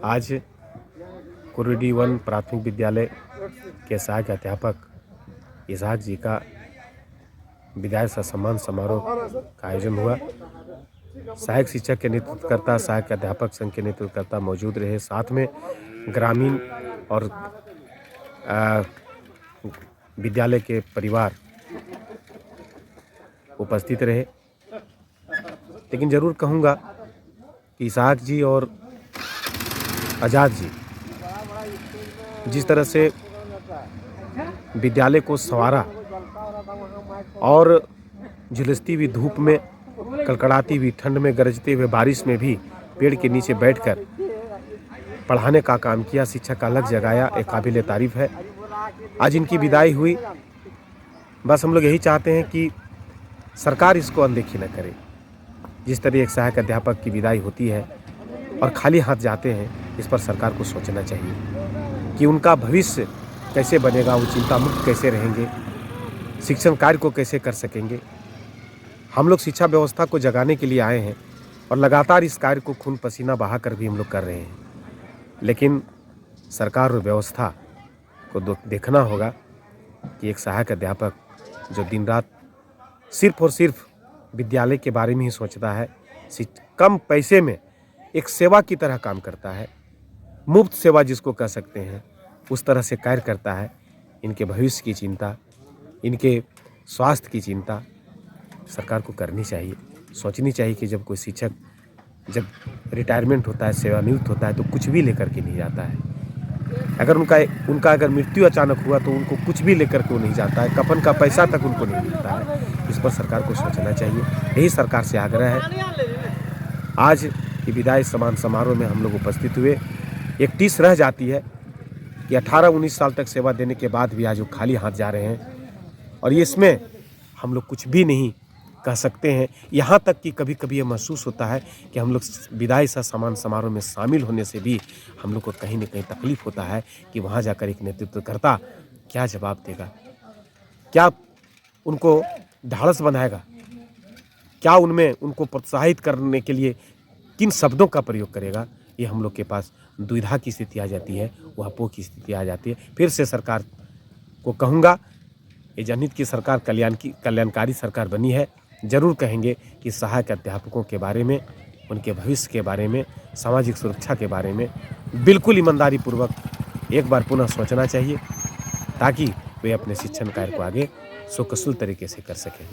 आज कुरुडी वन प्राथमिक विद्यालय के सहायक अध्यापक इसहाक जी का विदाई सम्मान समारोह का आयोजन हुआ। सहायक शिक्षक के नेतृत्वकर्ता, सहायक अध्यापक संघ के नेतृत्वकर्ता मौजूद रहे। साथ में ग्रामीण और विद्यालय के परिवार उपस्थित रहे। लेकिन जरूर कहूँगा कि इसहाक जी और आज़ाद जी जिस तरह से विद्यालय को संवारा और झुलसती हुई धूप में, कड़कड़ाती हुई ठंड में, गरजते हुए बारिश में भी पेड़ के नीचे बैठकर पढ़ाने का काम किया, शिक्षा का अलग जगाया, एक काबिल तारीफ है। आज इनकी विदाई हुई। बस हम लोग यही चाहते हैं कि सरकार इसको अनदेखी न करे। जिस तरह एक सहायक अध्यापक की विदाई होती है और खाली हाथ जाते हैं, इस पर सरकार को सोचना चाहिए कि उनका भविष्य कैसे बनेगा, वो चिंता मुक्त कैसे रहेंगे, शिक्षण कार्य को कैसे कर सकेंगे। हम लोग शिक्षा व्यवस्था को जगाने के लिए आए हैं और लगातार इस कार्य को खून पसीना बहाकर भी हम लोग कर रहे हैं। लेकिन सरकार और व्यवस्था को देखना होगा कि एक सहायक अध्यापक जो दिन रात सिर्फ और सिर्फ विद्यालय के बारे में ही सोचता है, कम पैसे में एक सेवा की तरह काम करता है, मुफ्त सेवा जिसको कह सकते हैं, उस तरह से कार्य करता है। इनके भविष्य की चिंता, इनके स्वास्थ्य की चिंता सरकार को करनी चाहिए, सोचनी चाहिए कि जब कोई शिक्षक जब रिटायरमेंट होता है, सेवानिवृत्त होता है, तो कुछ भी लेकर के नहीं जाता है। अगर उनका अगर मृत्यु अचानक हुआ तो उनको कुछ भी लेकर के वो नहीं जाता है, कफन का पैसा तक उनको नहीं मिलता है। इस पर सरकार को सोचना चाहिए। यही सरकार से आग्रह है। आज की विदाई सम्मान समारोह में हम लोग उपस्थित हुए। एक टीस रह जाती है कि 18-19 साल तक सेवा देने के बाद भी आज वो खाली हाथ जा रहे हैं और इसमें हम लोग कुछ भी नहीं कह सकते हैं। यहाँ तक कि कभी कभी ये महसूस होता है कि हम लोग विदाई सम्मान समारोह में शामिल होने से भी हम लोग को कहीं न कहीं तकलीफ होता है कि वहाँ जाकर एक नेतृत्वकर्ता क्या जवाब देगा, क्या उनको ढाढ़स बनाएगा, क्या उनमें उनको प्रोत्साहित करने के लिए किन शब्दों का प्रयोग करेगा। ये हम लोग के पास दुविधा की स्थिति आ जाती है, वह अपोह की स्थिति आ जाती है। फिर से सरकार को कहूँगा, ये जनहित की सरकार कल्याणकारी सरकार बनी है। जरूर कहेंगे कि सहायक अध्यापकों के बारे में, उनके भविष्य के बारे में, सामाजिक सुरक्षा के बारे में बिल्कुल ईमानदारी पूर्वक एक बार पुनः सोचना चाहिए ताकि वे अपने शिक्षण कार्य को आगे सुकसूल तरीके से कर सकें।